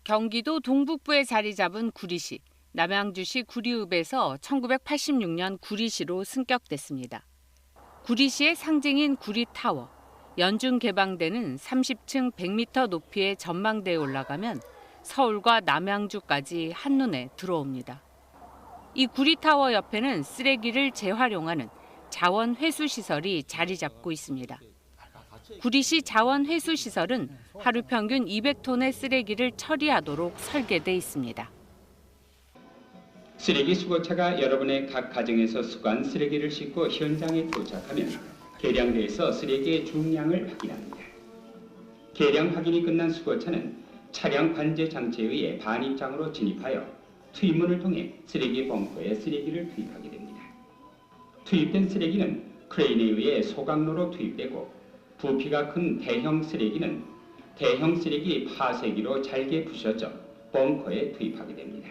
경기도 동북부에 자리 잡은 구리시, 남양주시 구리읍에서 1986년 구리시로 승격됐습니다. 구리시의 상징인 구리타워, 연중 개방되는 30층 100m 높이의 전망대에 올라가면 서울과 남양주까지 한눈에 들어옵니다. 이 구리타워 옆에는 쓰레기를 재활용하는 자원회수시설이 자리 잡고 있습니다. 구리시 자원회수시설은 하루 평균 200톤의 쓰레기를 처리하도록 설계돼 있습니다. 쓰레기 수거차가 여러분의 각 가정에서 수거한 쓰레기를 싣고 현장에 도착하면 계량대에서 쓰레기의 중량을 확인합니다. 계량 확인이 끝난 수거차는 차량 관제 장치에 의해 반입장으로 진입하여 투입문을 통해 쓰레기 벙커에 쓰레기를 투입하게 됩니다. 투입된 쓰레기는 크레인에 의해 소각로로 투입되고 부피가 큰 대형 쓰레기는 대형 쓰레기 파쇄기로 잘게 부셔져 벙커에 투입하게 됩니다.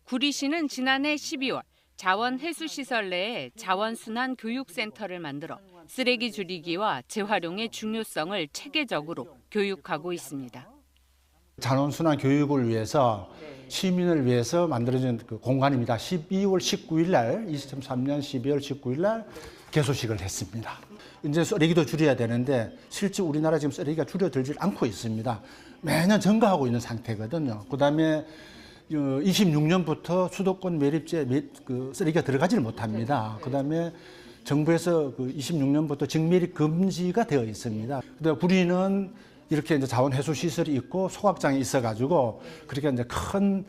구리시는 지난해 12월 자원회수시설 내에 자원순환교육센터를 만들어 쓰레기 줄이기와 재활용의 중요성을 체계적으로 교육하고 있습니다. 자원순환 교육을 위해서 시민을 위해서 만들어진 그 공간입니다. 12월 19일 날, 2003년 12월 19일 날 개소식을 했습니다. 이제 쓰레기도 줄여야 되는데 실제 우리나라 지금 쓰레기가 줄어들지 않고 있습니다. 매년 증가하고 있는 상태거든요. 그다음에 26년부터 수도권 매립제 쓰레기가 들어가지를 못합니다. 그다음에 정부에서 26년부터 직매립 금지가 되어 있습니다. 그다음에 구리는 이렇게 이제 자원회수 시설이 있고 소각장이 있어가지고 그렇게 이제 큰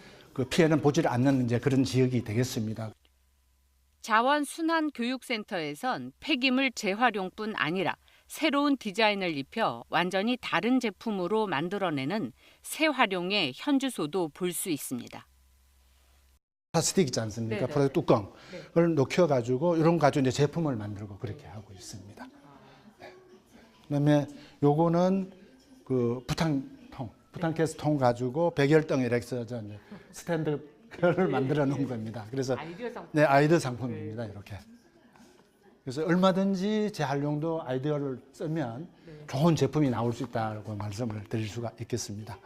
피해는 보지 않는 이제 그런 지역이 되겠습니다. 자원순환교육센터에선 폐기물 재활용뿐 아니라 새로운 디자인을 입혀 완전히 다른 제품으로 만들어내는 새활용의 현주소도 볼 수 있습니다. 플라스틱 있지 않습니까? 네네. 플라스틱 뚜껑을 녹여가지고 이런 가지고 이제 제품을 만들고 그렇게 하고 있습니다. 그다음에 요거는 그 부탄가스 통 가지고 백열등 이렇게 해서 스탠드를 만들어 놓은 겁니다. 그래서 아이디어 상품입니다. 이렇게. 그래서 얼마든지 재활용도 아이디어를 쓰면 좋은 제품이 나올 수 있다고 말씀을 드릴 수가 있겠습니다.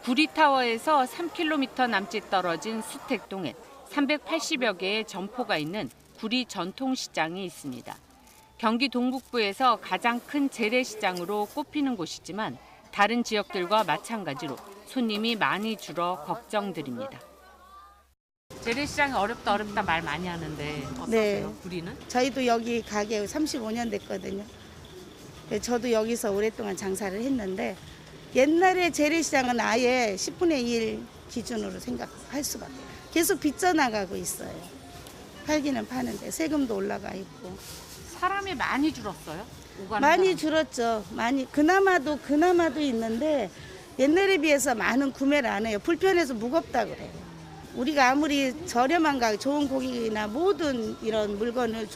구리타워에서 3km 남짓 떨어진 수택동엔 380여 개의 점포가 있는 구리 전통시장이 있습니다. 경기 동북부에서 가장 큰 재래시장으로 꼽히는 곳이지만 다른 지역들과 마찬가지로 손님이 많이 줄어 걱정드립니다. 재래시장이 어렵다 말 많이 하는데 어떠세요? 네. 구리는? 저희도 여기 가게 35년 됐거든요. 저도 여기서 오랫동안 장사를 했는데 옛날에 재래시장은 아예 10분의 1 기준으로 생각할 수밖에. 계속 빚져나가고 있어요. 팔기는 파는데 세금도 올라가 있고. 사람이 많이 줄었어요? 많이 줄었죠. 그나마도 있는데 옛날에 비해서 많은 구매를 안 해요. 불편해서 무겁다 그래요. 우리가 아무리 저렴한 가격, 좋은 고기나 모든 이런 물건을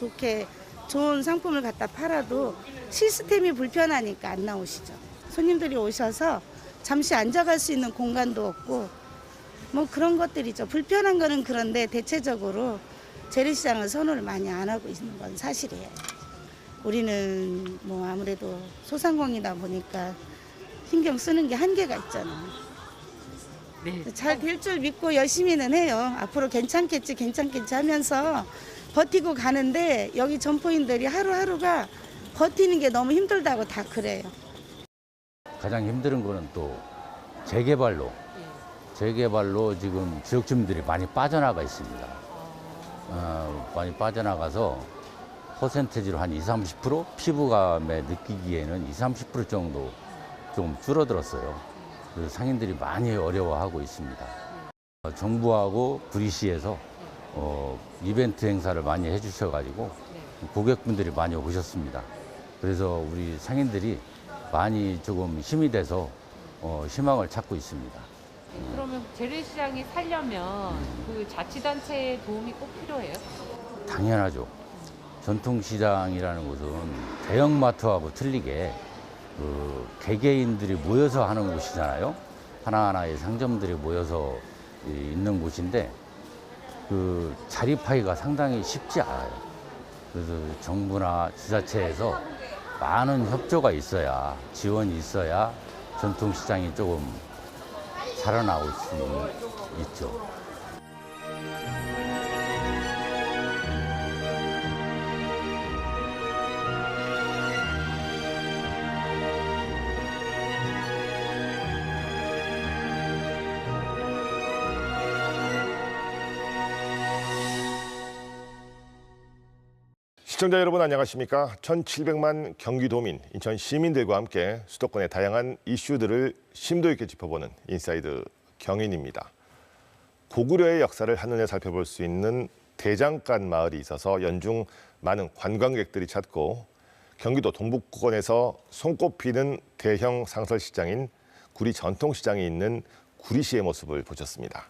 좋은 상품을 갖다 팔아도 시스템이 불편하니까 안 나오시죠. 손님들이 오셔서 잠시 앉아갈 수 있는 공간도 없고 뭐 그런 것들이죠. 불편한 거는 그런데 대체적으로 재래시장을 선호를 많이 안 하고 있는 건 사실이에요. 우리는 뭐 아무래도 소상공이다 보니까 신경 쓰는 게 한계가 있잖아요. 네. 잘 될 줄 믿고 열심히는 해요. 앞으로 괜찮겠지 하면서 버티고 가는데 여기 점포인들이 하루하루가 버티는 게 너무 힘들다고 다 그래요. 가장 힘든 거는 또 재개발로 지금 지역 주민들이 많이 빠져나가 있습니다. 많이 빠져나가서 퍼센테지로 한 20-30%? 피부감에 느끼기에는 20-30% 정도 좀 줄어들었어요. 그래서 상인들이 많이 어려워하고 있습니다. 정부하고 구리시에서 이벤트 행사를 많이 해주셔가지고 고객분들이 많이 오셨습니다. 그래서 우리 상인들이 많이 조금 힘이 돼서 희망을 찾고 있습니다. 그러면 재래시장이 살려면 그 자치단체의 도움이 꼭 필요해요? 당연하죠. 전통시장이라는 곳은 대형마트하고 틀리게 개개인들이 모여서 하는 곳이잖아요. 하나하나의 상점들이 모여서 있는 곳인데 그 자립하기가 상당히 쉽지 않아요. 그래서 정부나 지자체에서 많은 협조가 있어야, 지원이 있어야 전통시장이 조금 살아나올 수 있죠. 시청자 여러분 안녕하십니까? 1700만 경기도민, 인천 시민들과 함께 수도권의 다양한 이슈들을 심도 있게 짚어보는 인사이드 경인입니다. 고구려의 역사를 한눈에 살펴볼 수 있는 대장간 마을이 있어서 연중 많은 관광객들이 찾고 경기도 동북권에서 손꼽히는 대형 상설시장인 구리 전통시장이 있는 구리시의 모습을 보셨습니다.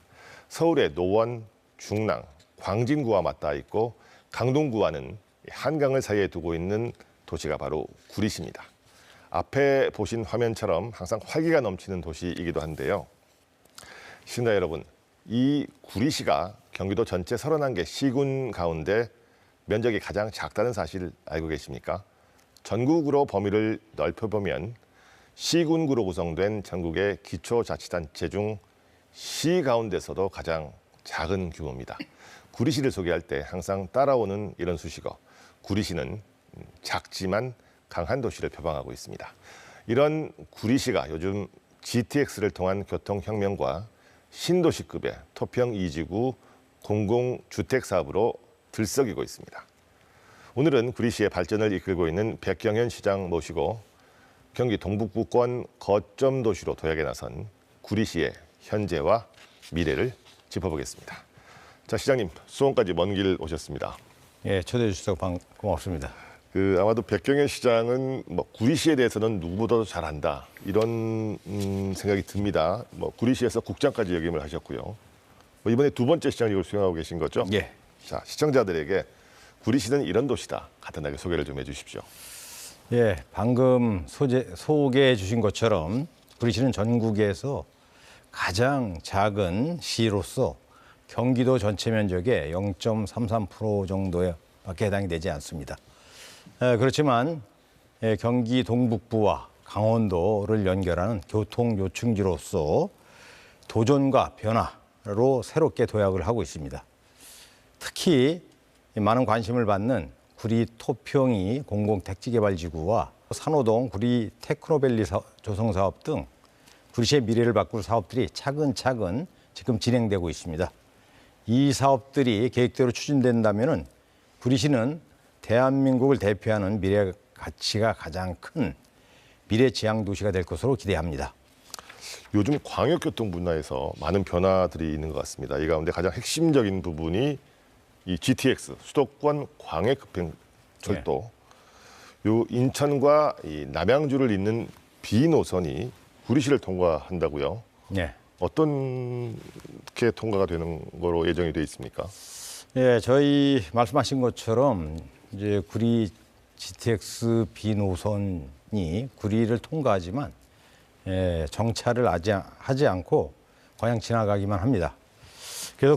서울의 노원, 중랑, 광진구와 맞닿아 있고 강동구와는 한강을 사이에 두고 있는 도시가 바로 구리시입니다. 앞에 보신 화면처럼 항상 활기가 넘치는 도시이기도 한데요. 시청자 여러분, 이 구리시가 경기도 전체 31개 시군 가운데 면적이 가장 작다는 사실 알고 계십니까? 전국으로 범위를 넓혀보면 시군구로 구성된 전국의 기초자치단체 중 시 가운데서도 가장 작은 규모입니다. 구리시를 소개할 때 항상 따라오는 이런 수식어, 구리시는 작지만 강한 도시를 표방하고 있습니다. 이런 구리시가 요즘 GTX를 통한 교통혁명과 신도시급의 토평 2지구 공공주택 사업으로 들썩이고 있습니다. 오늘은 구리시의 발전을 이끌고 있는 백경현 시장 모시고 경기 동북부권 거점 도시로 도약에 나선 구리시의 현재와 미래를 짚어보겠습니다. 자, 시장님, 수원까지 먼 길 오셨습니다. 예, 초대해 주셔서 고맙습니다. 아마도 백경현 시장은 구리시에 대해서는 누구보다도 잘 안다, 이런 생각이 듭니다. 구리시에서 국장까지 역임을 하셨고요. 이번에 두 번째 시장직을 수행하고 계신 거죠? 예. 자, 시청자들에게 구리시는 이런 도시다, 간단하게 소개를 좀 해주십시오. 예, 방금 소개해 주신 것처럼 구리시는 전국에서 가장 작은 시로서 경기도 전체 면적의 0.33% 정도에밖에 해당이 되지 않습니다. 그렇지만 경기 동북부와 강원도를 연결하는 교통 요충지로서 도전과 변화로 새롭게 도약을 하고 있습니다. 특히 많은 관심을 받는 구리 토평이 공공택지개발지구와 산호동 구리 테크노밸리 조성사업 등 구리시의 미래를 바꿀 사업들이 차근차근 지금 진행되고 있습니다. 이 사업들이 계획대로 추진된다면 구리시는 대한민국을 대표하는 미래 가치가 가장 큰 미래지향 도시가 될 것으로 기대합니다. 요즘 광역교통 분야에서 많은 변화들이 있는 것 같습니다. 이 가운데 가장 핵심적인 부분이 이 GTX, 수도권 광해급행철도. 요 인천과 이 남양주를 잇는 B노선이 구리시를 통과한다고요? 네. 어떻게 통과가 되는 거로 예정이 돼 있습니까? 예, 저희 말씀하신 것처럼 이제 구리 GTX B노선이 구리를 통과하지만 정차를 하지 않고 그냥 지나가기만 합니다. 그래서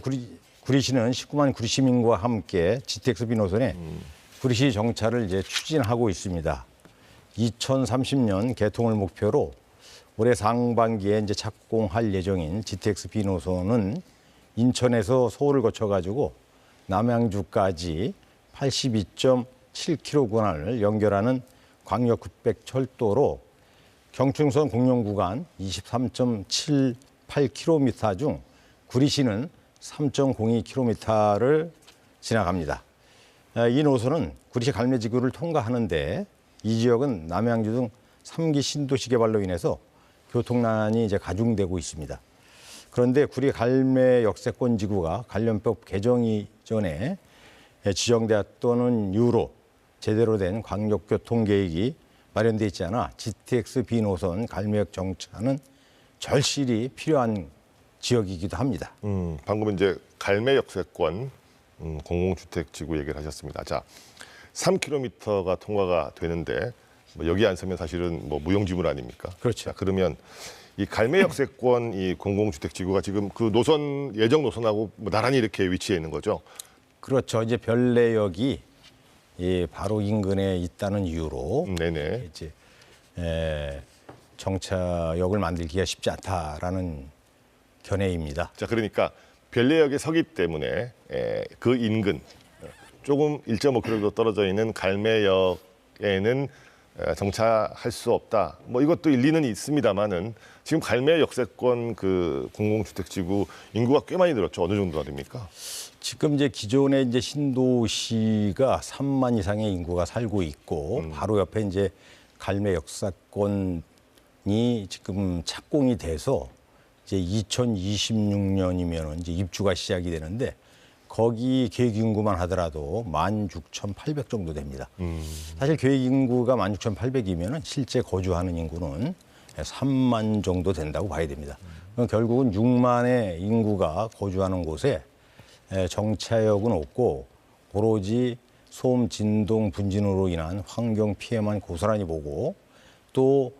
구리시는 19만 구리 시민과 함께 GTX B노선에 구리시 정차를 이제 추진하고 있습니다. 2030년 개통을 목표로 올해 상반기에 이제 착공할 예정인 GTX B노선은 인천에서 서울을 거쳐가지고 남양주까지 82.7km 구간을 연결하는 광역급백철도로 경충선 공영 구간 23.78km 중 구리시는 3.02km를 지나갑니다. 이 노선은 구리시 갈매지구를 통과하는데 이 지역은 남양주 등 3기 신도시 개발로 인해서 교통난이 이제 가중되고 있습니다. 그런데 구리 갈매 역세권 지구가 관련법 개정 이전에 지정되었던 이유로 제대로 된 광역교통 계획이 마련돼 있지 않아 GTX B노선 갈매역 정차는 절실히 필요한 지역이기도 합니다. 방금 이제 갈매 역세권 공공주택 지구 얘기를 하셨습니다. 자, 3km가 통과가 되는데 여기 안 서면 사실은 무용지물 아닙니까? 그렇죠. 자, 그러면 이 갈매 역세권 이 공공주택 지구가 지금 그 노선 예정 노선하고 나란히 이렇게 위치해 있는 거죠? 그렇죠. 이제 별내역이 바로 인근에 있다는 이유로 네네. 이제 정차역을 만들기가 쉽지 않다라는 견해입니다. 자, 그러니까 별내역에 서기 때문에 그 인근 조금 1.5km 떨어져 있는 갈매역에는 정차할 수 없다. 뭐 이것도 일리는 있습니다만은 지금 갈매 역세권 그 공공주택지구 인구가 꽤 많이 늘었죠. 어느 정도가 됩니까? 지금 이제 기존에 이제 신도시가 3만 이상의 인구가 살고 있고 바로 옆에 이제 갈매 역사권이 지금 착공이 돼서 이제 2026년이면 이제 입주가 시작이 되는데 거기 계획 인구만 하더라도 16,800 정도 됩니다. 사실 계획 인구가 16,800이면은 실제 거주하는 인구는 3만 정도 된다고 봐야 됩니다. 그럼 결국은 6만의 인구가 거주하는 곳에 정차역은 없고 오로지 소음, 진동, 분진으로 인한 환경 피해만 고스란히 보고 또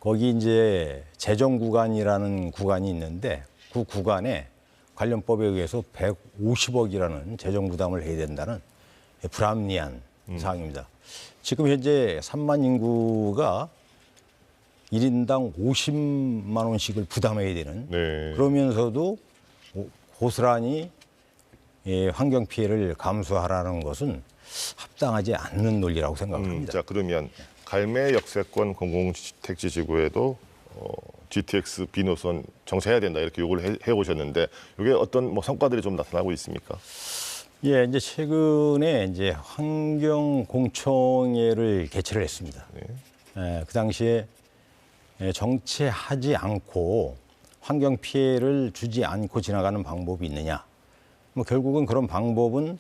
거기 이제 재정 구간이라는 구간이 있는데 그 구간에 관련법에 의해서 150억이라는 재정 부담을 해야 된다는 불합리한 사항입니다. 지금 현재 3만 인구가 1인당 50만 원씩을 부담해야 되는 네. 그러면서도 고스란히 환경 피해를 감수하라는 것은 합당하지 않는 논리라고 생각합니다. 자, 그러면 갈매 역세권 공공택지 지구에도 GTX B노선 정차해야 된다 이렇게 요구를 해오셨는데 이게 어떤 뭐 성과들이 좀 나타나고 있습니까? 예, 이제 최근에 이제 환경공청회를 개최를 했습니다. 그 당시에 정체하지 않고 환경 피해를 주지 않고 지나가는 방법이 있느냐? 뭐 결국은 그런 방법은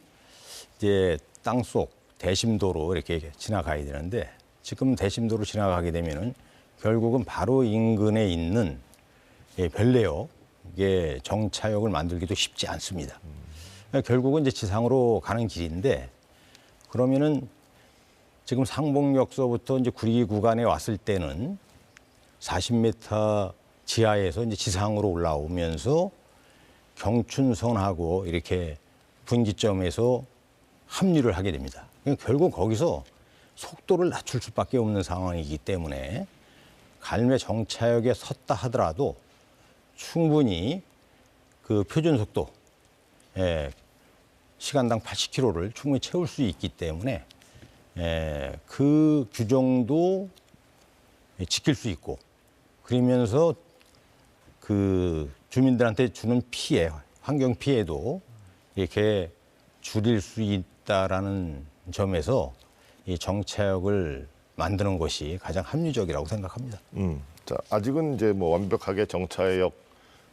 이제 땅속 대심도로 이렇게 지나가야 되는데 지금 대심도로 지나가게 되면은 결국은 바로 인근에 있는 별내역에 정차역을 만들기도 쉽지 않습니다. 결국은 이제 지상으로 가는 길인데 그러면은 지금 상봉역서부터 이제 구리 구간에 왔을 때는 40m 지하에서 이제 지상으로 올라오면서 경춘선하고 이렇게 분기점에서 합류를 하게 됩니다. 결국 거기서 속도를 낮출 수밖에 없는 상황이기 때문에 갈매 정차역에 섰다 하더라도 충분히 그 표준 속도 시간당 80km를 충분히 채울 수 있기 때문에 그 규정도 지킬 수 있고 그러면서 그 주민들한테 주는 피해, 환경 피해도 이렇게 줄일 수 있다라는 점에서 이 정차역을 만드는 것이 가장 합리적이라고 생각합니다. 자, 아직은 이제 뭐 완벽하게 정차역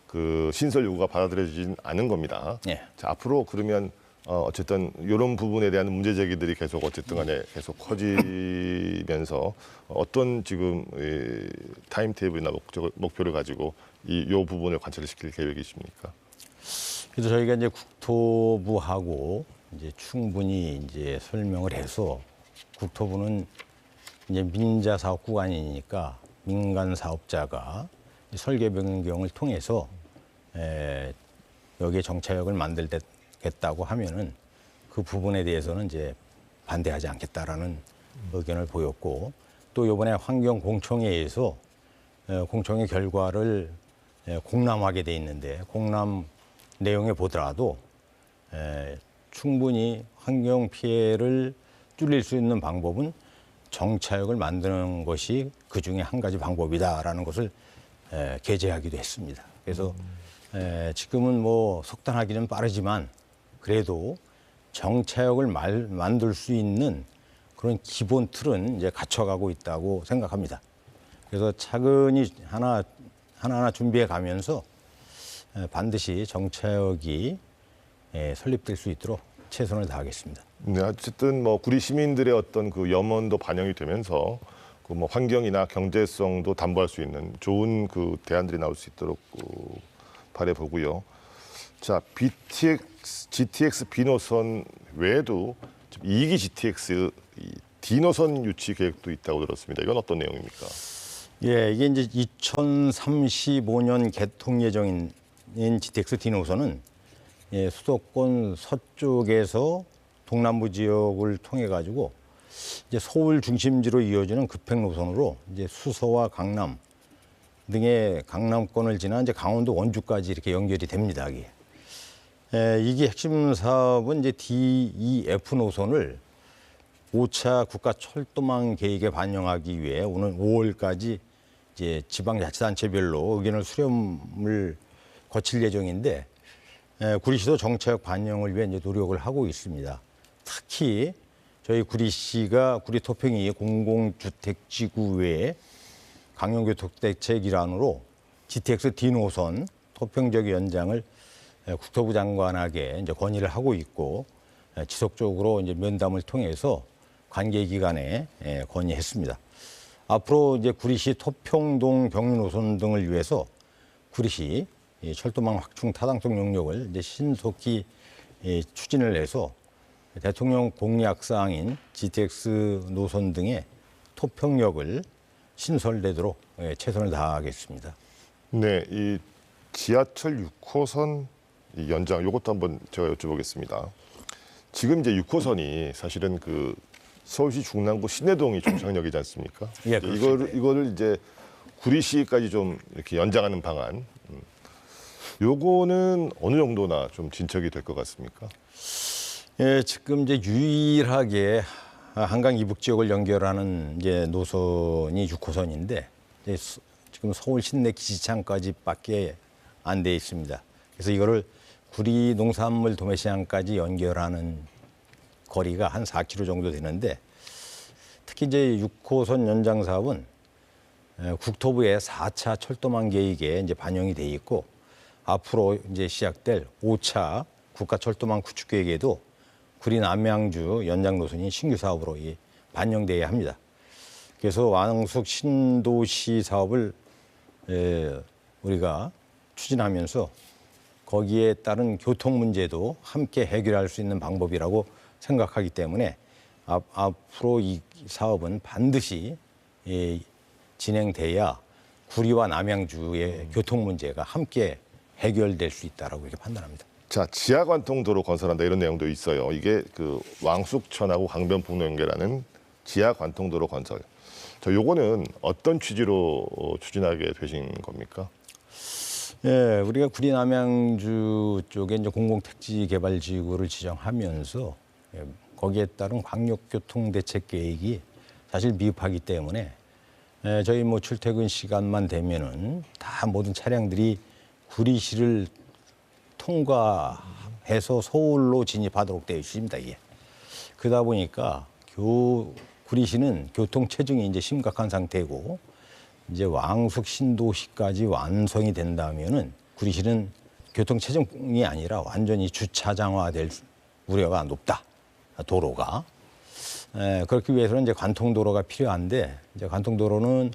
그 신설 요구가 받아들여지진 않은 겁니다. 예. 자, 앞으로 그러면 어쨌든 이런 부분에 대한 문제 제기들이 계속 어쨌든 간에 계속 커지면서 어떤 지금 타임 테이블이나 목표를 가지고 요 부분을 관철을 시킬 계획이십니까? 그래서 저희가 이제 국토부하고 이제 충분히 이제 설명을 해서 국토부는 이제 민자 사업 구간이니까 민간 사업자가 설계 변경을 통해서 여기에 정차역을 만들겠다고 하면은 그 부분에 대해서는 이제 반대하지 않겠다라는 의견을 보였고 또 이번에 환경공청회에서 공청회 결과를 공람하게 돼 있는데 공람 내용에 보더라도 충분히 환경 피해를 줄일 수 있는 방법은 정차역을 만드는 것이 그 중에 한 가지 방법이다라는 것을 게재하기도 했습니다. 그래서 지금은 뭐 속단하기는 빠르지만 그래도 정차역을 만들 수 있는 그런 기본 틀은 이제 갖춰가고 있다고 생각합니다. 그래서 차근히 하나하나 준비해 가면서 반드시 정차역이 설립될 수 있도록 최선을 다하겠습니다. 네, 어쨌든 뭐 구리 시민들의 어떤 그 염원도 반영이 되면서 그 뭐 환경이나 경제성도 담보할 수 있는 좋은 그 대안들이 나올 수 있도록 바라보고요. 자, GTX B노선 외에도 2기 GTX D노선 유치 계획도 있다고 들었습니다. 이건 어떤 내용입니까? 예, 이게 이제 2035년 개통 예정인 GTX D노선은 수도권 서쪽에서 동남부 지역을 통해 가지고 이제 서울 중심지로 이어지는 급행 노선으로 이제 수서와 강남, 등의 강남권을 지나 이제 강원도 원주까지 이렇게 연결이 됩니다. 이게 핵심 사업은 이제 DEF 노선을 5차 국가 철도망 계획에 반영하기 위해 오늘 5월까지 이제 지방자치단체별로 의견을 수렴을 거칠 예정인데 구리시도 정책 반영을 위해 이제 노력을 하고 있습니다. 특히 저희 구리시가 구리 토평이 공공주택지구 외에 강용교통대책 일환으로 GTX D 노선 토평적 연장을 국토부 장관에게 이제 건의를 하고 있고 지속적으로 이제 면담을 통해서 관계기관에 건의했습니다. 앞으로 이제 구리시 토평동 경유 노선 등을 위해서 구리시 철도망 확충 타당성 용역을 이제 신속히 추진을 해서 대통령 공약 사항인 GTX 노선 등의 토평역을 신설되도록 최선을 다하겠습니다. 네, 이 지하철 6호선 연장 이것도 한번 제가 여쭤보겠습니다. 지금 이제 6호선이 사실은 그 서울시 중랑구 신내동이 종착역이지 않습니까? 예, 이거를 이제 구리시까지 좀 이렇게 연장하는 방안. 요거는 어느 정도나 좀 진척이 될 것 같습니까? 예, 지금 이제 유일하게 한강 이북 지역을 연결하는 이제 노선이 6호선인데 지금 서울 시내 기지창까지밖에 안 돼 있습니다. 그래서 이거를 구리 농산물 도매시장까지 연결하는 거리가 한 4km 정도 되는데 특히 이제 6호선 연장 사업은 국토부의 4차 철도망 계획에 이제 반영이 돼 있고 앞으로 이제 시작될 5차 국가 철도망 구축 계획에도 구리 남양주 연장 노선이 신규 사업으로 반영돼야 합니다. 그래서 왕숙 신도시 사업을 우리가 추진하면서 거기에 따른 교통 문제도 함께 해결할 수 있는 방법이라고 생각하기 때문에 앞으로 이 사업은 반드시 진행돼야 구리와 남양주의 교통 문제가 함께 해결될 수 있다라고 이렇게 판단합니다. 자, 지하관통도로 건설한다 이런 내용도 있어요. 이게 그 왕숙천하고 강변북로 연결하는 지하관통도로 건설. 자, 요거는 어떤 취지로 추진하게 되신 겁니까? 예, 우리가 구리 남양주 쪽에 이제 공공택지개발지구를 지정하면서 거기에 따른 광역교통대책 계획이 사실 미흡하기 때문에 저희 뭐 출퇴근 시간만 되면은 다 모든 차량들이 구리시를 통과해서 서울로 진입하도록 되어 있습니다. 이게. 그러다 보니까 구리시는 교통 체증이 이제 심각한 상태고 이제 왕숙 신도시까지 완성이 된다면은 구리시는 교통 체증이 아니라 완전히 주차장화될 우려가 높다. 도로가. 그렇기 위해서는 이제 관통도로가 필요한데 이제 관통도로는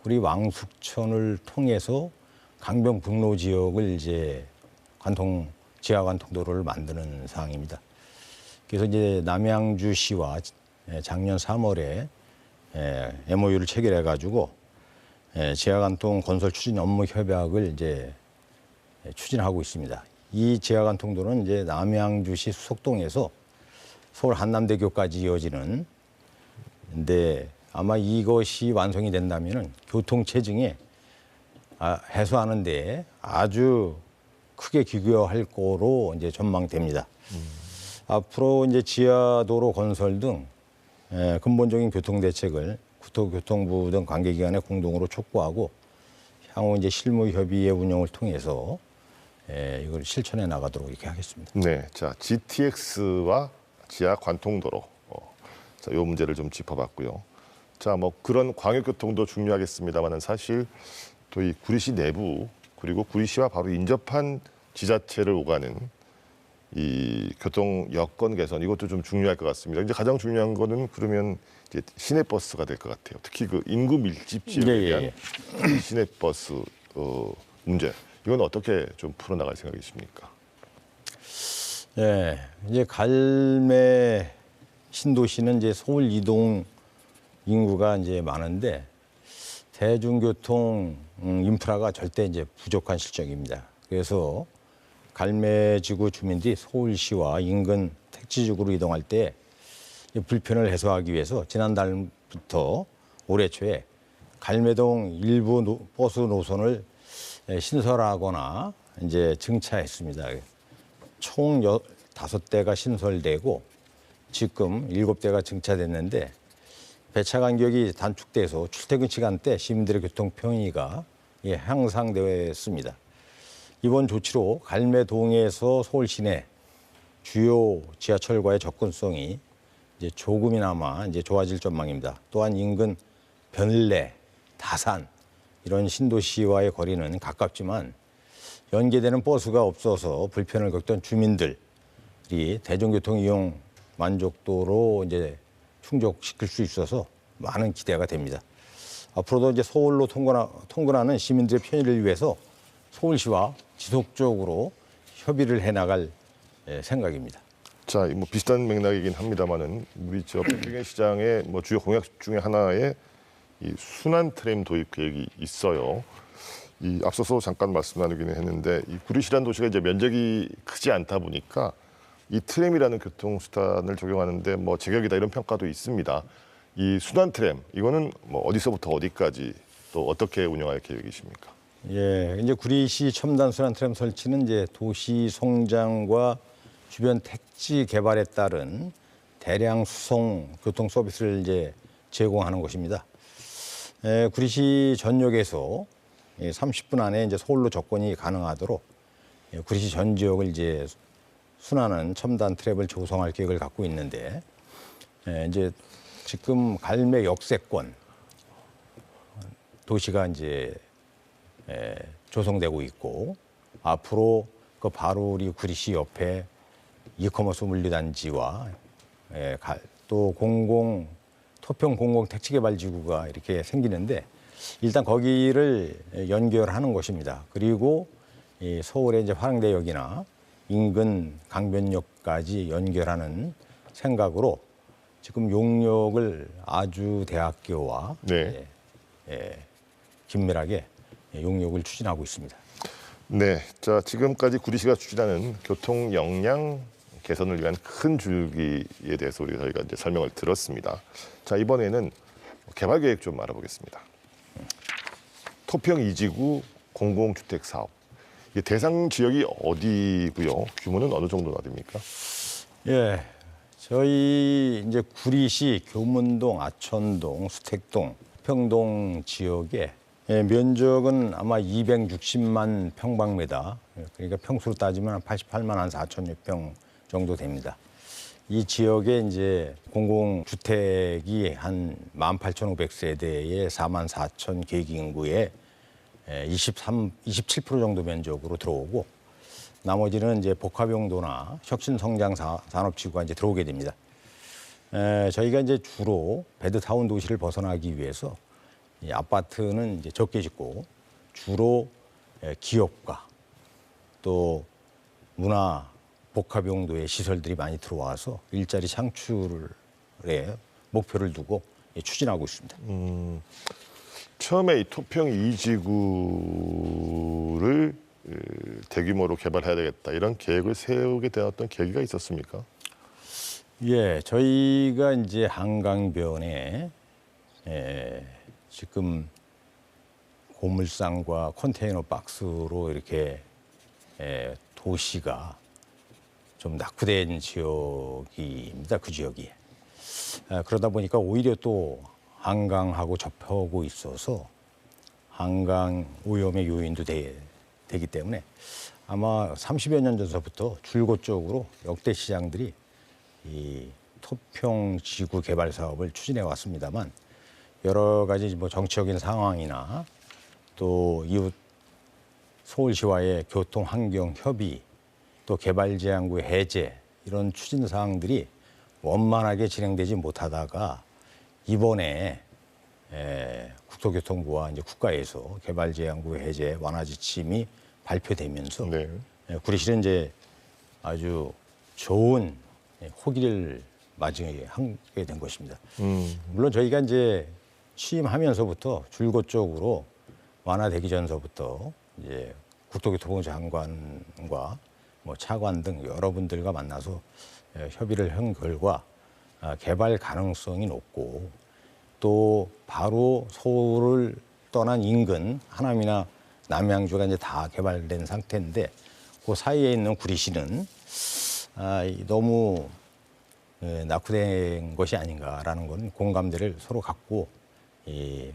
구리 왕숙천을 통해서 강변북로 지역을 이제 지하관통도로를 만드는 사항입니다. 그래서 이제 남양주시와 작년 3월에 MOU를 체결해 가지고 지하관통 건설 추진 업무 협약을 이제 추진하고 있습니다. 이 지하관통도로는 이제 남양주시 수석동에서 서울 한남대교까지 이어지는 근데 아마 이것이 완성이 된다면은 교통 체증에 해소하는 데 아주 크게 기여할 거로 이제 전망됩니다. 앞으로 이제 지하도로 건설 등 근본적인 교통 대책을 국토교통부 등 관계기관에 공동으로 촉구하고 향후 이제 실무 협의회 운영을 통해서 이걸 실천해 나가도록 이렇게 하겠습니다. 네, 자 GTX와 지하 관통도로, 자, 이 문제를 좀 짚어봤고요. 자, 뭐 그런 광역교통도 중요하겠습니다만은 사실 또 이 구리시 내부 그리고 구리시와 바로 인접한 지자체를 오가는 이 교통 여건 개선 이것도 좀 중요할 것 같습니다. 이제 가장 중요한 거는 그러면 이제 시내버스가 될 것 같아요. 특히 그 인구 밀집 지역에 대한 시내버스 문제 이건 어떻게 좀 풀어나갈 생각이십니까? 네, 이제 갈매 신도시는 이제 서울 이동 인구가 이제 많은데 대중교통 인프라가 절대 이제 부족한 실정입니다. 그래서 갈매지구 주민들이 서울시와 인근 택지지구로 이동할 때 불편을 해소하기 위해서 지난달부터 올해 초에 갈매동 일부 버스 노선을 신설하거나 이제 증차했습니다. 총 5대가 신설되고 지금 7대가 증차됐는데 배차 간격이 단축돼서 출퇴근 시간대 시민들의 교통 편의가 향상되었습니다. 이번 조치로 갈매동에서 서울 시내 주요 지하철과의 접근성이 이제 조금이나마 이제 좋아질 전망입니다. 또한 인근 변래, 다산 이런 신도시와의 거리는 가깝지만 연계되는 버스가 없어서 불편을 겪던 주민들이 대중교통 이용 만족도로 이제 충족시킬 수 있어서 많은 기대가 됩니다. 앞으로도 이제 서울로 통근하는 시민들의 편의를 위해서 서울시와 지속적으로 협의를 해나갈 생각입니다. 자, 뭐 비슷한 맥락이긴 합니다만은 우리 저 백경현 시장의 뭐 주요 공약 중에 하나에 이 순환 트램 도입 계획이 있어요. 이 앞서서 잠깐 말씀 나누기는 했는데 이 구리시라는 도시가 이제 면적이 크지 않다 보니까 이 트램이라는 교통수단을 적용하는데 뭐 제격이다 이런 평가도 있습니다. 이 순환 트램 이거는 뭐 어디서부터 어디까지 또 어떻게 운영할 계획이십니까? 예, 이제 구리시 첨단 순환 트램 설치는 이제 도시 성장과 주변 택지 개발에 따른 대량 수송 교통 서비스를 이제 제공하는 것입니다. 구리시 전역에서 30분 안에 이제 서울로 접근이 가능하도록 구리시 전 지역을 이제 순환하는 첨단 트랩을 조성할 계획을 갖고 있는데 이제 지금 갈매 역세권 도시가 이제 조성되고 있고 앞으로 그 바로 우리 구리시 옆에 이커머스 물류단지와 또 토평 공공 택지개발지구가 이렇게 생기는데 일단 거기를 연결하는 것입니다. 그리고 이 서울의 이제 화랑대역이나 인근 강변역까지 연결하는 생각으로 지금 용역을 아주대학교와 네. 긴밀하게 용역을 추진하고 있습니다. 네, 자 지금까지 구리시가 추진하는 교통 역량 개선을 위한 큰 줄기에 대해서 저희가 이제 설명을 들었습니다. 자 이번에는 개발 계획 좀 알아보겠습니다. 토평 2지구 공공주택 사업. 이게 대상 지역이 어디고요? 규모는 어느 정도나 됩니까? 예, 저희 이제 구리시 교문동, 아천동, 수택동, 평동 지역에 면적은 아마 260만 평방미터, 그러니까 평수로 따지면 한 88만 한 4천여 평 정도 됩니다. 이 지역에 이제 공공주택이 한 18,500세대에 4만 4천 계획 인구에 27% 정도 면적으로 들어오고 나머지는 이제 복합용도나 혁신성장 산업지구가 이제 들어오게 됩니다. 저희가 이제 주로 배드타운 도시를 벗어나기 위해서 이 아파트는 이제 적게 짓고 주로 기업과 또 문화 복합용도의 시설들이 많이 들어와서 일자리 창출에 목표를 두고 추진하고 있습니다. 처음에 이 토평 2지구를 대규모로 개발해야 되겠다 이런 계획을 세우게 되었던 계기가 있었습니까? 예, 저희가 이제 한강변에 지금 고물상과 컨테이너 박스로 이렇게 도시가 좀 낙후된 지역입니다. 그 지역이. 그러다 보니까 오히려 또 한강하고 접하고 있어서 한강 오염의 요인도 되기 때문에 아마 30여 년 전서부터 줄곧 쪽으로 역대 시장들이 이 토평 지구 개발 사업을 추진해 왔습니다만 여러 가지 뭐 정치적인 상황이나 또 이웃 서울시와의 교통 환경 협의 또 개발 제한구 해제 이런 추진 사항들이 원만하게 진행되지 못하다가 이번에 국토교통부와 이제 국가에서 개발 제한구 해제 완화 지침이 발표되면서 네. 구리시는 이제 아주 좋은 호기를 맞이하게 된 것입니다. 물론 저희가 이제 취임하면서부터 줄곧 완화되기 전서부터 이제 국토교통부 장관과 뭐 차관 등 여러분들과 만나서 협의를 한 결과 개발 가능성이 높고 또 바로 서울을 떠난 인근 하남이나 남양주가 이제 다 개발된 상태인데 그 사이에 있는 구리시는 너무 낙후된 것이 아닌가라는 건 공감대를 서로 갖고 이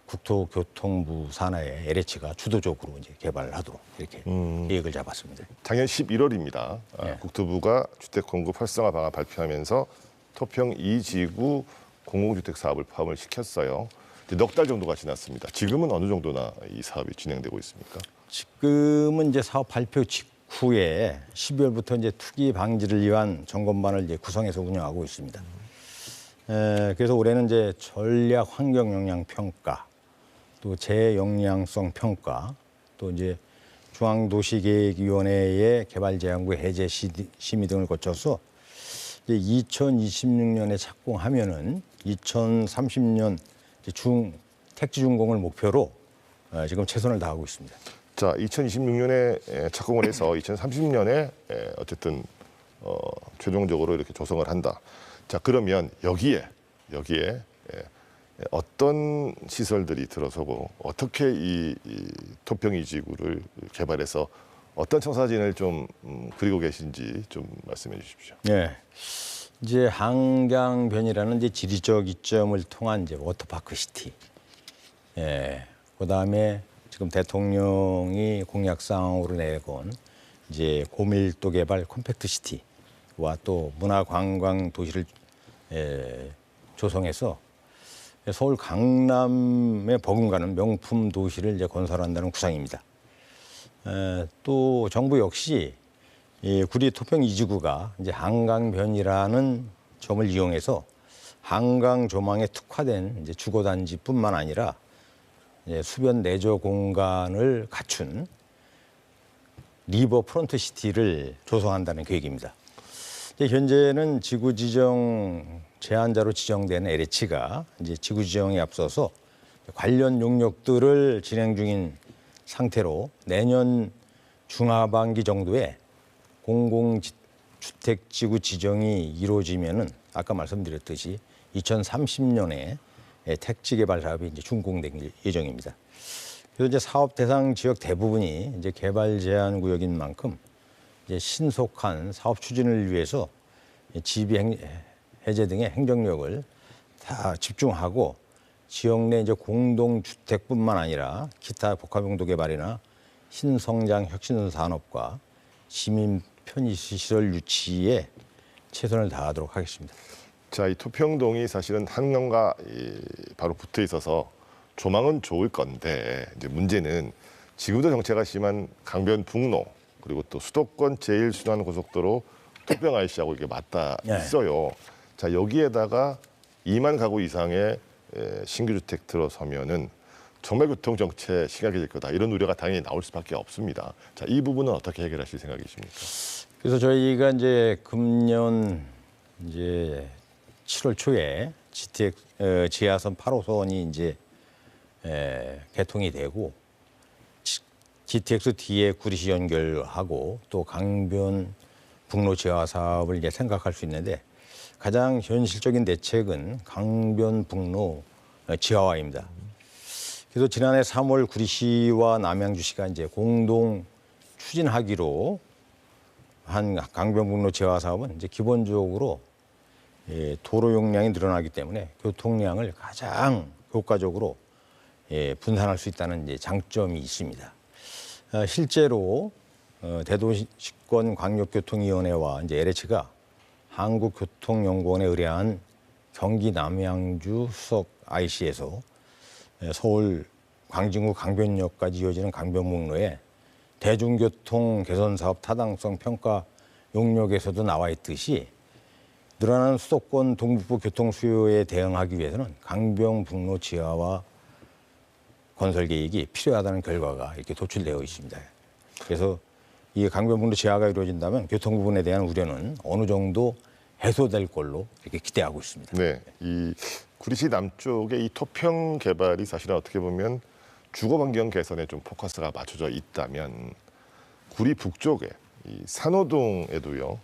국토교통부 산하의 LH가 주도적으로 이제 개발하도록 이렇게 계획을 잡았습니다. 작년 11월입니다. 네. 국토부가 주택 공급 활성화 방안 발표하면서 토평 2지구 공공주택 사업을 포함을 시켰어요. 넉 달 정도가 지났습니다. 지금은 어느 정도나 이 사업이 진행되고 있습니까? 지금은 이제 사업 발표 직후에 12월부터 이제 투기 방지를 위한 점검반을 이제 구성해서 운영하고 있습니다. 그래서 올해는 이제 전략 환경 영향 평가, 또 재영향성 평가, 또 이제 중앙도시계획위원회의 개발 제한구 해제 심의 등을 거쳐서 이제 2026년에 착공하면은 2030년 택지 준공을 목표로 지금 최선을 다하고 있습니다. 자, 2026년에 착공을 해서 2030년에 어쨌든 최종적으로 이렇게 조성을 한다. 자, 그러면 여기에 어떤 시설들이 들어서고 어떻게 이 토평 2지구를 개발해서 어떤 청사진을 좀 그리고 계신지 좀 말씀해 주십시오. 네. 이제 한강변이라는 이제 지리적 이점을 통한 이제 워터파크 시티. 그다음에 지금 대통령이 공약사항으로 내건 이제 고밀도 개발 컴팩트 시티와 또 문화 관광 도시를 조성해서 서울 강남에 버금가는 명품 도시를 이제 건설한다는 구상입니다. 또 정부 역시 이 구리 토평 2지구가 이제 한강변이라는 점을 이용해서 한강 조망에 특화된 이제 주거단지뿐만 아니라 이제 수변 내조 공간을 갖춘 리버 프론트 시티를 조성한다는 계획입니다. 이제 현재는 지구 지정 제한자로 지정된 LH가 이제 지구 지정에 앞서서 관련 용역들을 진행 중인 상태로 내년 중하반기 정도에 공공주택지구 지정이 이루어지면은 아까 말씀드렸듯이 2030년에 택지 개발 사업이 이제 준공될 예정입니다. 그래서 이제 사업 대상 지역 대부분이 이제 개발 제한 구역인 만큼 이제 신속한 사업 추진을 위해서 지비 해제 등의 행정력을 다 집중하고 지역 내 이제 공동주택뿐만 아니라 기타 복합용도 개발이나 신성장 혁신 산업과 시민 편의시설 유치에 최선을 다하도록 하겠습니다. 자, 이 토평동이 사실은 한강과 바로 붙어 있어서 조망은 좋을 건데 이제 문제는 지금도 정체가 심한 강변 북로 그리고 또 수도권 제1순환고속도로 토평 IC하고 이게 맞닿아 있어요. 자, 여기에다가 2만 가구 이상의 신규 주택 들어서면은 정말 교통 정체 심각해질 거다 이런 우려가 당연히 나올 수밖에 없습니다. 자, 이 부분은 어떻게 해결하실 생각이십니까? 그래서 저희가 이제 금년 이제 7월 초에 지하선 8호선이 이제 개통이 되고 GTX 뒤에 구리시 연결하고 또 강변 북로 지하 사업을 이제 생각할 수 있는데 가장 현실적인 대책은 강변 북로 지하화입니다. 그래서 지난해 3월 구리시와 남양주시가 이제 공동 추진하기로 한 강변 북로 지하 사업은 이제 기본적으로 도로 용량이 늘어나기 때문에 교통량을 가장 효과적으로 분산할 수 있다는 이제 장점이 있습니다. 실제로 대도시권 광역교통위원회와 이제 LH가 한국교통연구원에 의뢰한 경기 남양주 수석 IC에서 서울 광진구 강변역까지 이어지는 강변북로에 대중교통 개선 사업 타당성 평가 용역에서도 나와 있듯이 늘어나는 수도권 동북부 교통 수요에 대응하기 위해서는 강변북로 지하화 건설 계획이 필요하다는 결과가 이렇게 도출되어 있습니다. 그래서 이 강변북로 지하가 이루어진다면 교통 부분에 대한 우려는 어느 정도 해소될 걸로 이렇게 기대하고 있습니다. 네, 이 구리시 남쪽의 이 토평 개발이 사실은 어떻게 보면 주거 환경 개선에 좀 포커스가 맞춰져 있다면 구리 북쪽에 이 산호동에도요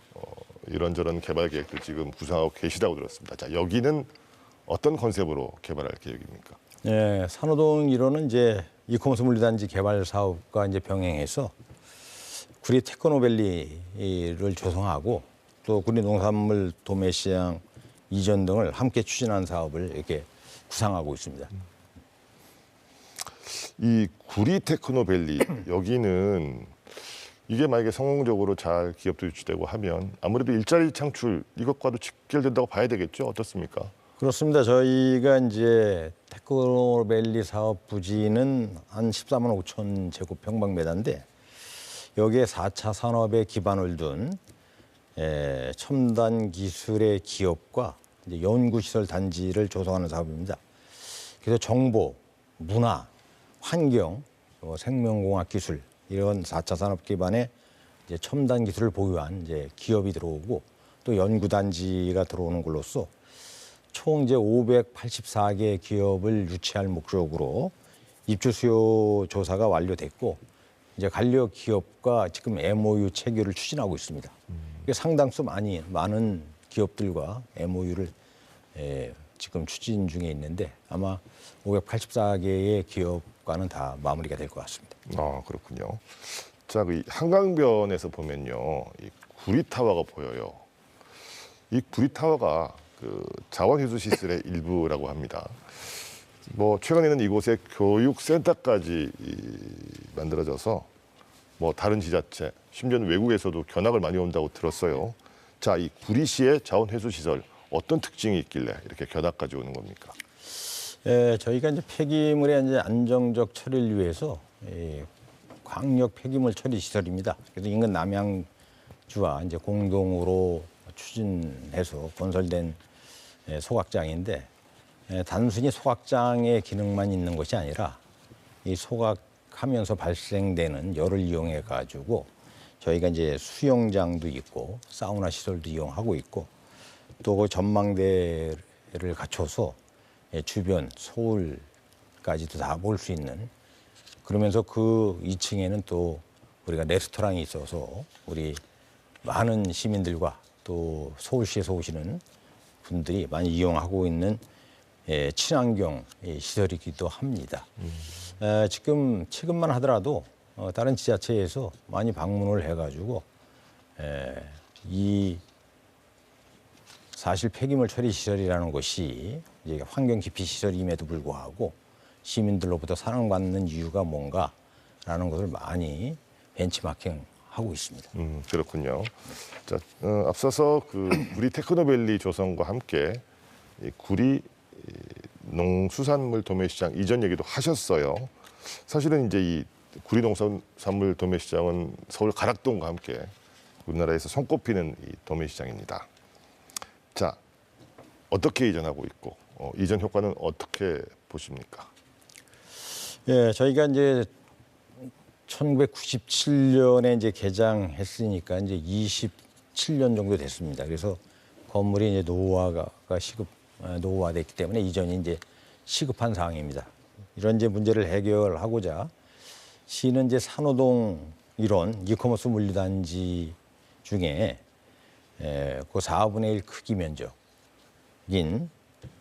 이런저런 개발 계획들 지금 구상하고 계시다고 들었습니다. 자, 여기는 어떤 컨셉으로 개발할 계획입니까? 예, 산호동 1호는 이제 이커머스 물류단지 개발 사업과 이제 병행해서 구리 테크노밸리를 조성하고 또 구리 농산물 도매시장 이전 등을 함께 추진하는 사업을 이렇게 구상하고 있습니다. 이 구리 테크노밸리 여기는 이게 만약에 성공적으로 잘 기업도 유치되고 하면 아무래도 일자리 창출 이것과도 직결된다고 봐야 되겠죠? 어떻습니까? 그렇습니다. 저희가 이제 테크노밸리 사업 부지는 한 14만 5천 제곱평방미터인데 여기에 4차 산업의 기반을 둔 첨단 기술의 기업과 이제 연구시설 단지를 조성하는 사업입니다. 그래서 정보, 문화, 환경, 생명공학 기술 이런 4차 산업 기반의 이제 첨단 기술을 보유한 이제 기업이 들어오고 또 연구 단지가 들어오는 걸로써 총 이제 584개 기업을 유치할 목적으로 입주 수요 조사가 완료됐고 이제 관련 기업과 지금 MOU 체결을 추진하고 있습니다. 상당수 많은 기업들과 MOU를 지금 추진 중에 있는데 아마 584개의 기업과는 다 마무리가 될 것 같습니다. 아, 그렇군요. 자, 그 한강변에서 보면요, 이 구리타워가 보여요. 이 구리타워가 그 자원회수 시설의 일부라고 합니다. 뭐 최근에는 이곳에 교육센터까지 만들어져서 뭐 다른 지자체, 심지어는 외국에서도 견학을 많이 온다고 들었어요. 자, 이 구리시의 자원회수 시설 어떤 특징이 있길래 이렇게 견학까지 오는 겁니까? 저희가 이제 폐기물의 이제 안정적 처리를 위해서 광역 폐기물 처리 시설입니다. 그래서 인근 남양주와 이제 공동으로 추진해서 건설된 소각장인데 단순히 소각장의 기능만 있는 것이 아니라 이 소각하면서 발생되는 열을 이용해 가지고 저희가 이제 수영장도 있고 사우나 시설도 이용하고 있고 또 그 전망대를 갖춰서 주변 서울까지도 다 볼 수 있는 그러면서 그 2층에는 또 우리가 레스토랑이 있어서 우리 많은 시민들과 또 서울시에서 오시는 분들이 많이 이용하고 있는 친환경 시설이기도 합니다. 지금 최근만 하더라도 다른 지자체에서 많이 방문을 해가지고 이 사실 폐기물 처리 시설이라는 것이 이제 환경 기피 시설임에도 불구하고 시민들로부터 사랑받는 이유가 뭔가라는 것을 많이 벤치마킹하고 있습니다. 그렇군요. 자, 앞서서 그 구리 테크노밸리 조성과 함께 이 구리 농수산물 도매시장 이전 얘기도 하셨어요. 사실은 이제 이 구리 농수산물 도매시장은 서울 가락동과 함께 우리나라에서 손꼽히는 이 도매시장입니다. 자, 어떻게 이전하고 있고 이전 효과는 어떻게 보십니까? 예, 저희가 이제 1997년에 이제 개장했으니까 이제 27년 정도 됐습니다. 그래서 건물이 이제 노후화됐기 때문에 이전이 이제 시급한 상황입니다. 이런 이제 문제를 해결하고자 시는 이제 산호동 이런 이커머스 물류단지 중에 그 4분의 1 크기 면적인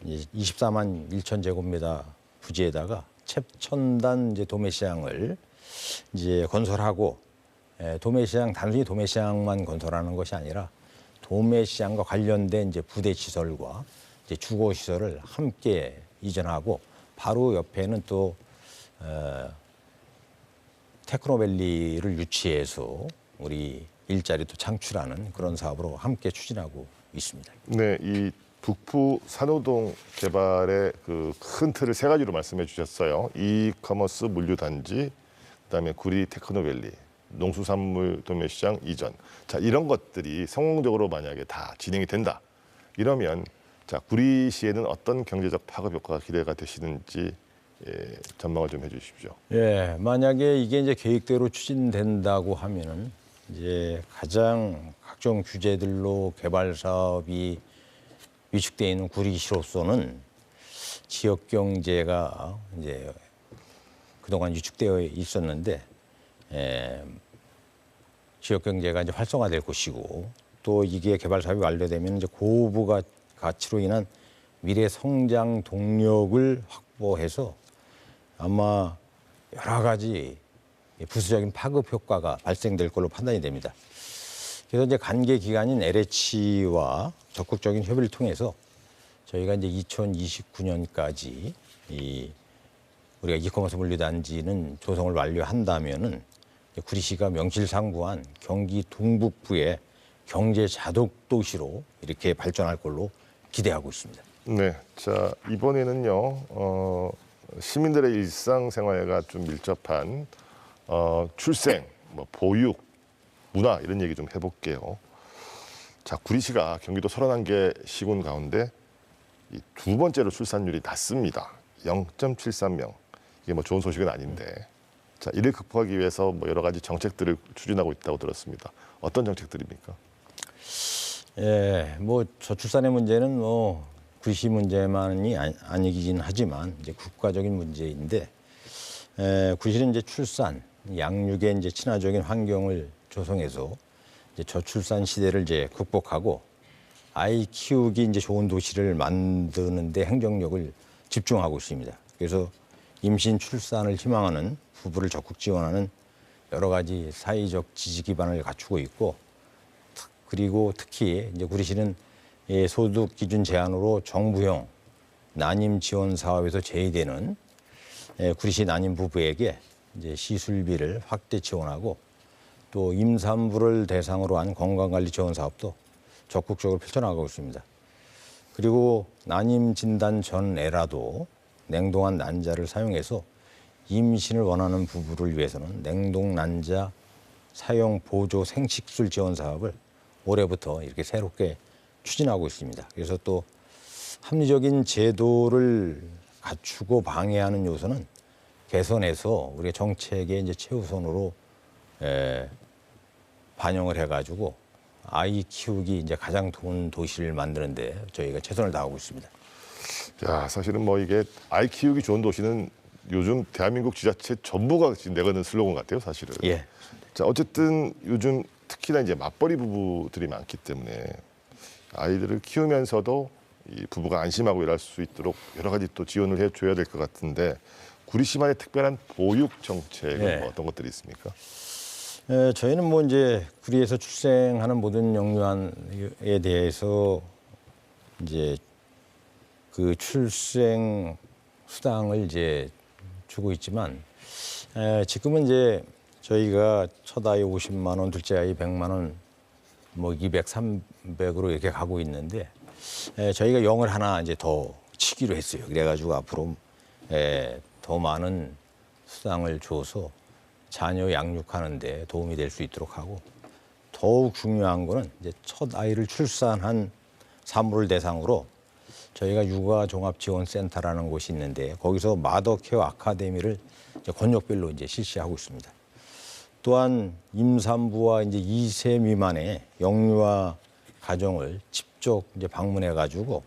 24만 1천 제곱미터 부지에다가 최첨단 이제 도매시장을 이제 건설하고 도매시장 단순히 도매시장만 건설하는 것이 아니라 도매시장과 관련된 이제 부대 시설과 이제 주거 시설을 함께 이전하고 바로 옆에는 또 테크노밸리를 유치해서 우리 일자리도 창출하는 그런 사업으로 함께 추진하고 있습니다. 네, 이 북부 산호동 개발의 그 큰 틀을 세 가지로 말씀해 주셨어요. 이커머스 물류단지, 그다음에 구리 테크노밸리, 농수산물 도매시장 이전. 자, 이런 것들이 성공적으로 만약에 다 진행이 된다. 이러면 자, 구리시에는 어떤 경제적 파급 효과가 기대가 되시는지 전망을 좀 해주십시오. 예, 만약에 이게 이제 계획대로 추진된다고 하면은 이제 가장 각종 규제들로 개발 사업이 위축되어 있는 구리시로서는 지역 경제가 이제 그동안 위축되어 있었는데 지역 경제가 이제 활성화될 것이고 또 이게 개발 사업이 완료되면 이제 고부가 가치로 인한 미래 성장 동력을 확보해서 아마 여러 가지 부수적인 파급 효과가 발생될 걸로 판단이 됩니다. 그래서 이제 관계 기관인 LH와 적극적인 협의를 통해서 저희가 이제 2029년까지 우리가 이커머스 물류단지는 조성을 완료한다면은 구리시가 명실상부한 경기 동북부의 경제 자독 도시로 이렇게 발전할 걸로 기대하고 있습니다. 네, 자 이번에는요 시민들의 일상생활과 좀 밀접한 출생, 보육, 문화 이런 얘기 좀 해볼게요. 자, 구리시가 경기도 31개 시군 가운데 이 두 번째로 출산율이 낮습니다. 0.73명. 이게 뭐 좋은 소식은 아닌데. 자, 이를 극복하기 위해서 뭐 여러 가지 정책들을 추진하고 있다고 들었습니다. 어떤 정책들입니까? 예, 뭐 저출산의 문제는 뭐 구리시 문제만이 아니긴 하지만 이제 국가적인 문제인데 구리시는 이제 출산, 양육의 이제 친화적인 환경을 조성해서 이제 저출산 시대를 이제 극복하고 아이 키우기 이제 좋은 도시를 만드는데 행정력을 집중하고 있습니다. 그래서 임신 출산을 희망하는 부부를 적극 지원하는 여러 가지 사회적 지지 기반을 갖추고 있고, 그리고 특히 이제 구리시는 소득 기준 제한으로 정부형 난임 지원 사업에서 제외되는 구리시 난임 부부에게 이제 시술비를 확대 지원하고, 또 임산부를 대상으로 한 건강관리 지원 사업도 적극적으로 펼쳐나가고 있습니다. 그리고 난임 진단 전에라도 냉동한 난자를 사용해서 임신을 원하는 부부를 위해서는 냉동 난자 사용 보조 생식술 지원 사업을 올해부터 이렇게 새롭게 추진하고 있습니다. 그래서 또 합리적인 제도를 갖추고 방해하는 요소는 개선해서 우리 정책의 이제 최우선으로 반영을 해가지고 아이 키우기 이제 가장 좋은 도시를 만드는데 저희가 최선을 다하고 있습니다. 자, 사실은 뭐 이게 아이 키우기 좋은 도시는 요즘 대한민국 지자체 전부가 지금 내거는 슬로건 같아요, 사실은. 예. 자, 어쨌든 요즘 특히나 이제 맞벌이 부부들이 많기 때문에 아이들을 키우면서도 이 부부가 안심하고 일할 수 있도록 여러 가지 또 지원을 해줘야 될 것 같은데, 구리시만의 특별한 보육 정책은 네. 뭐 어떤 것들이 있습니까? 저희는 뭐 이제 구리에서 출생하는 모든 영유아에 대해서 이제 그 출생 수당을 이제 주고 있지만, 지금은 이제 저희가 첫 아이 50만 원, 둘째 아이 100만 원, 뭐 200, 300으로 이렇게 가고 있는데, 저희가 영을 하나 이제 더 치기로 했어요. 그래가지고 앞으로 더 많은 수당을 줘서 자녀 양육하는데 도움이 될 수 있도록 하고, 더욱 중요한 거는 이제 첫 아이를 출산한 산모를 대상으로 저희가 육아종합지원센터라는 곳이 있는데, 거기서 마더케어 아카데미를 이제 권역별로 이제 실시하고 있습니다. 또한 임산부와 이제 2세 미만의 영유아 가정을 직접 이제 방문해 가지고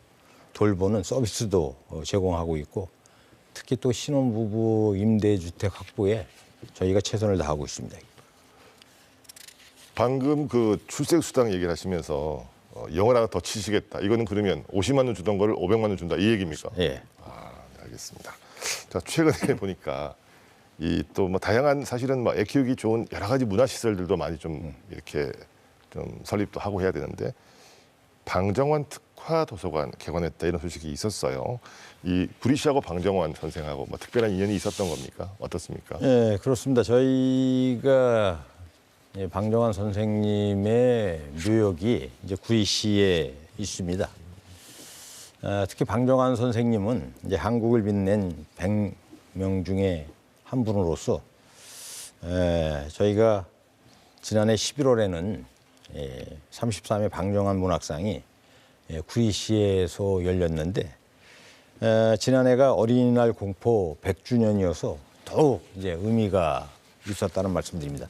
돌보는 서비스도 제공하고 있고, 특히 또 신혼부부 임대주택 확보에 저희가 최선을 다하고 있습니다. 방금 그 출생수당 얘기를 하시면서 영을 하나 더 치시겠다. 이거는 그러면 50만 원 주던 거를 500만 원 준다, 이 얘기입니까? 예. 아, 네, 알겠습니다. 자, 최근에 보니까 이 또 뭐 다양한 사실은 뭐 애 키우기 좋은 여러 가지 문화 시설들도 많이 좀 이렇게 좀 설립도 하고 해야 되는데, 방정환 특화 도서관 개관했다 이런 소식이 있었어요. 이 구리시하고 방정환 선생하고 뭐 특별한 인연이 있었던 겁니까? 어떻습니까? 네, 그렇습니다. 저희가 방정환 선생님의 묘역이 이제 구리시에 있습니다. 특히 방정환 선생님은 이제 한국을 빛낸 100명 중에 한 분으로서 저희가 지난해 11월에는 33회 방정환 문학상이 구리시에서 열렸는데, 지난해가 어린이날 공포 100주년이어서 더욱 이제 의미가 있었다는 말씀드립니다.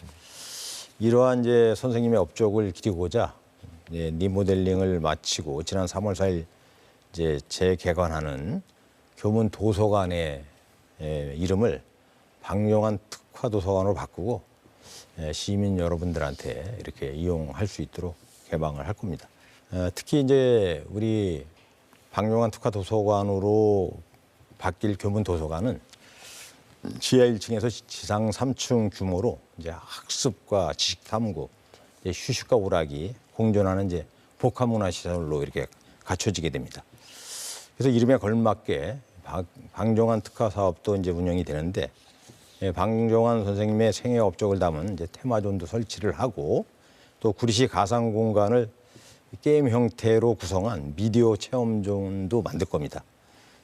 이러한 이제 선생님의 업적을 기리고자 리모델링을 마치고 지난 3월 4일 이제 재개관하는 교문 도서관의 이름을 방정환 특화 도서관으로 바꾸고 시민 여러분들한테 이렇게 이용할 수 있도록 개방을 할 겁니다. 특히 이제 우리 방종환 특화 도서관으로 바뀔 교문 도서관은 지하 1층에서 지상 3층 규모로 이제 학습과 지식 탐구, 휴식과 오락이 공존하는 이제 복합 문화 시설로 이렇게 갖춰지게 됩니다. 그래서 이름에 걸맞게 방종환 특화 사업도 이제 운영이 되는데, 방종환 선생님의 생애 업적을 담은 이제 테마존도 설치를 하고, 또 구리시 가상 공간을 게임 형태로 구성한 미디어 체험존도 만들 겁니다.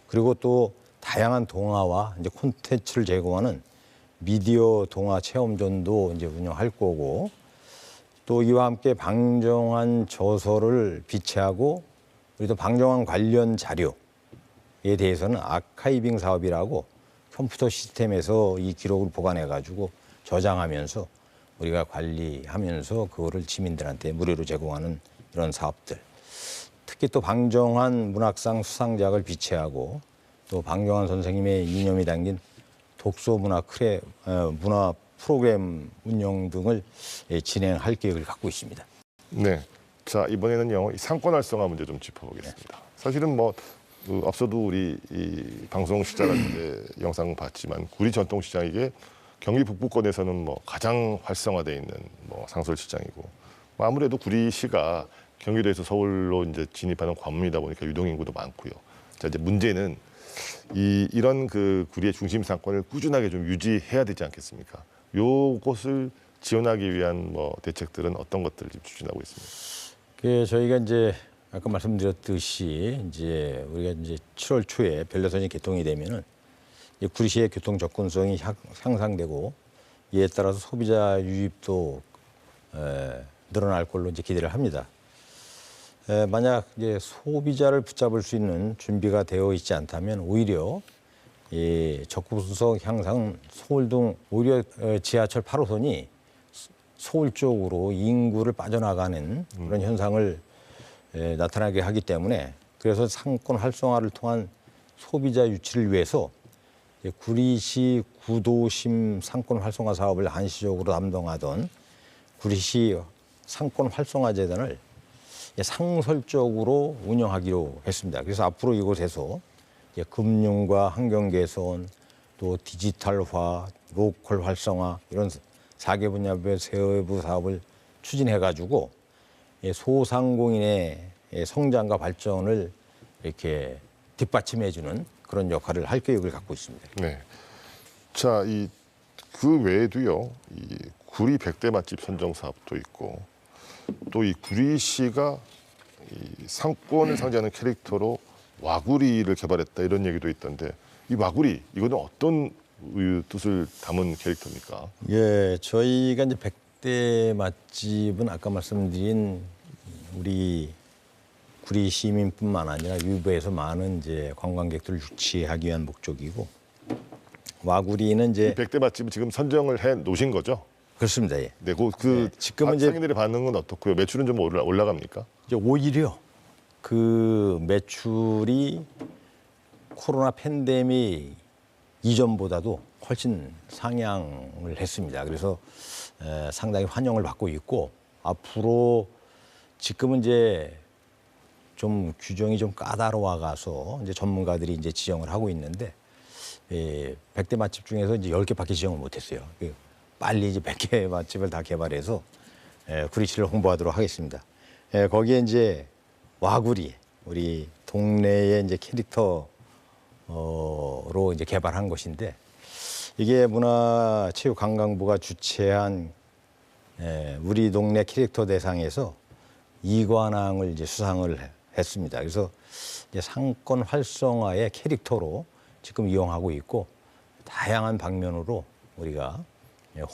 그리고 또 다양한 동화와 이제 콘텐츠를 제공하는 미디어 동화 체험존도 이제 운영할 거고, 또 이와 함께 방종환 저서를 비치하고, 그리고 방종환 관련 자료에 대해서는 아카이빙 사업이라고 컴퓨터 시스템에서 이 기록을 보관해가지고 저장하면서 우리가 관리하면서 그거를 시민들한테 무료로 제공하는 이런 사업들. 특히 또 방종환 문학상 수상작을 비치하고, 또 방종환 선생님의 이념이 담긴 독서 문화 프로그램 운영 등을 진행할 계획을 갖고 있습니다. 네. 자, 이번에는요, 이 상권 활성화 문제 좀 짚어보겠습니다. 사실은 뭐 앞서도 우리 이 방송 시작할 때 영상 봤지만 구리 전통시장 이게 경기 북부권에서는 뭐 가장 활성화돼 있는 뭐 상설시장이고, 뭐 아무래도 구리시가 경기도에서 서울로 이제 진입하는 관문이다 보니까 유동 인구도 많고요. 자, 이제 문제는 이런 그 구리의 중심 상권을 꾸준하게 좀 유지해야 되지 않겠습니까? 요것을 지원하기 위한 뭐 대책들은 어떤 것들을 지금 추진하고 있습니까? 저희가 이제 아까 말씀드렸듯이 이제 우리가 이제 7월 초에 별내선이 개통이 되면은 구리시의 교통 접근성이 향상되고, 이에 따라서 소비자 유입도 늘어날 걸로 이제 기대를 합니다. 만약 이제 소비자를 붙잡을 수 있는 준비가 되어 있지 않다면 오히려 이 접근성 향상 서울 등 오히려 지하철 8호선이 서울 쪽으로 인구를 빠져나가는 그런 현상을 나타나게 하기 때문에, 그래서 상권 활성화를 통한 소비자 유치를 위해서 구리시 구도심 상권 활성화 사업을 한시적으로 담당하던 구리시 상권 활성화 재단을 상설적으로 운영하기로 했습니다. 그래서 앞으로 이곳에서 금융과 환경 개선, 또 디지털화, 로컬 활성화 이런 4개 분야별 세부 사업을 추진해가지고 소상공인의 성장과 발전을 이렇게 뒷받침해주는 그런 역할을 할 계획을 갖고 있습니다. 네. 자, 그 외에도요, 이 구리 100대 맛집 선정 사업도 있고, 또 이 구리시가 이 상권을 상징하는 캐릭터로 와구리를 개발했다 이런 얘기도 있던데, 이 와구리 이거는 어떤 뜻을 담은 캐릭터입니까? 예, 저희가 이제 100대 맛집은 아까 말씀드린 우리 구리 시민뿐만 아니라 일부에서 많은 이제 관광객들을 유치하기 위한 목적이고, 와구리는 이제 100대 맛집은 지금 선정을 해 놓으신 거죠? 그렇습니다. 예. 네, 그 지금은 이제 상인들의 반응은 어떻고요? 매출은 좀 올라갑니까? 이제 오히려 그 매출이 코로나 팬데믹 이전보다도 훨씬 상향을 했습니다. 그래서 상당히 환영을 받고 있고, 앞으로 지금은 이제 좀 규정이 좀 까다로워가서 이제 전문가들이 이제 지정을 하고 있는데, 100대 맛집 중에서 이제 10개밖에 지정을 못했어요. 빨리 이제 100개 맛집을 다 개발해서 구리시를 홍보하도록 하겠습니다. 거기에 이제 와구리, 우리 동네의 이제 캐릭터로 이제 개발한 것인데, 이게 문화체육관광부가 주최한 우리 동네 캐릭터 대상에서 2관왕을 이제 수상을 했습니다. 그래서 이제 상권 활성화의 캐릭터로 지금 이용하고 있고, 다양한 방면으로 우리가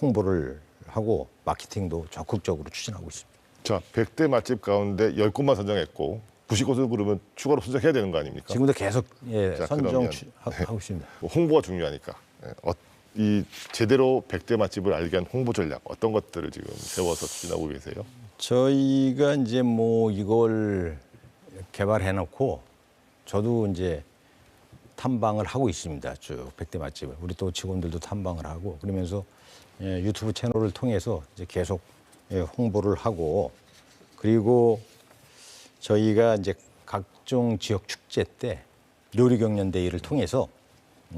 홍보를 하고 마케팅도 적극적으로 추진하고 있습니다. 자, 100대 맛집 가운데 10곳만 선정했고 90곳을 그러면 추가로 선정해야 되는 거 아닙니까? 지금도 계속 자, 하고 있습니다. 홍보가 중요하니까 이 제대로 100대 맛집을 알게 한 홍보 전략 어떤 것들을 지금 세워서 추진하고 계세요? 저희가 이제 뭐 이걸 개발해놓고 저도 이제 탐방을 하고 있습니다. 쭉 100대 맛집을. 우리 또 직원들도 탐방을 하고, 그러면서 유튜브 채널을 통해서 이제 계속 홍보를 하고, 그리고 저희가 이제 각종 지역 축제 때 요리경연대회를 통해서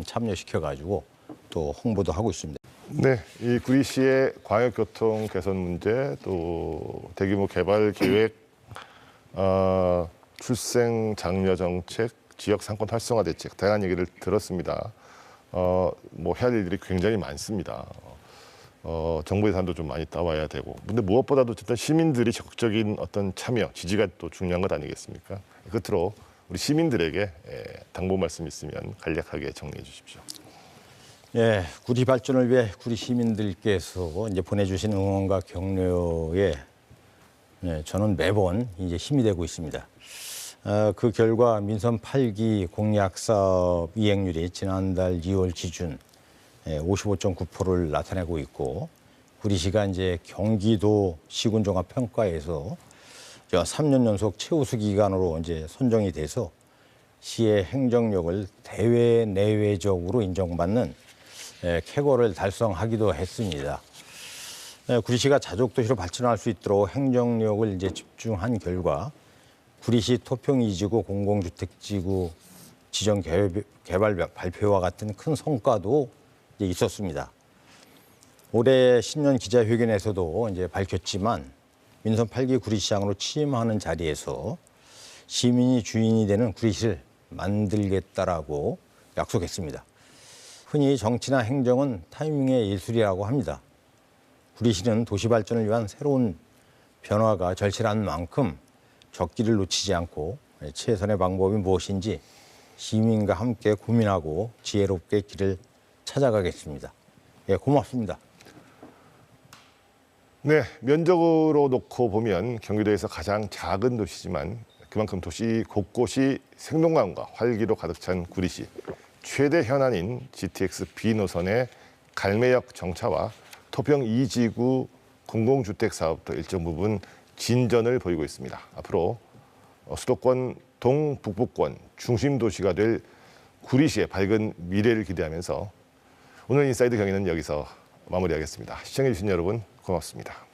참여시켜가지고 또 홍보도 하고 있습니다. 네, 이 구리시의 광역교통 개선 문제, 또 대규모 개발 계획, 출생 장려 정책, 지역 상권 활성화 대책 다양한 얘기를 들었습니다. 뭐 해야 할 일들이 굉장히 많습니다. 정부 예산도 좀 많이 따와야 되고, 근데 무엇보다도 어쨌든 시민들이 적극적인 어떤 참여, 지지가 또 중요한 것 아니겠습니까? 끝으로 우리 시민들에게 당부 말씀 있으면 간략하게 정리해 주십시오. 예, 구리 발전을 위해 구리 시민들께서 이제 보내주신 응원과 격려에 저는 매번 이제 힘이 되고 있습니다. 그 결과 민선 8기 공약 사업 이행률이 지난달 2월 기준 55.9%를 나타내고 있고, 구리시가 이제 경기도 시군종합평가에서 3년 연속 최우수 기관으로 이제 선정이 돼서 시의 행정력을 대외 내외적으로 인정받는 쾌거를 달성하기도 했습니다. 구리시가 자족도시로 발전할 수 있도록 행정력을 이제 집중한 결과 구리시 토평이지구 공공주택지구 지정 개발 발표와 같은 큰 성과도 이제 있었습니다. 올해 신년 기자회견에서도 이제 밝혔지만 민선 8기 구리시장으로 취임하는 자리에서 시민이 주인이 되는 구리시를 만들겠다라고 약속했습니다. 흔히 정치나 행정은 타이밍의 예술이라고 합니다. 구리시는 도시 발전을 위한 새로운 변화가 절실한 만큼 적기를 놓치지 않고 최선의 방법이 무엇인지 시민과 함께 고민하고 지혜롭게 길을 찾아가겠습니다. 예, 고맙습니다. 네, 면적으로 놓고 보면 경기도에서 가장 작은 도시지만 그만큼 도시 곳곳이 생동감과 활기로 가득 찬 구리시. 최대 현안인 GTX B 노선의 갈매역 정차와 토평 2지구 공공주택 사업도 일정 부분 진전을 보이고 있습니다. 앞으로 수도권 동북부권 중심 도시가 될 구리시의 밝은 미래를 기대하면서 오늘 인사이드 경위는 여기서 마무리하겠습니다. 시청해주신 여러분 고맙습니다.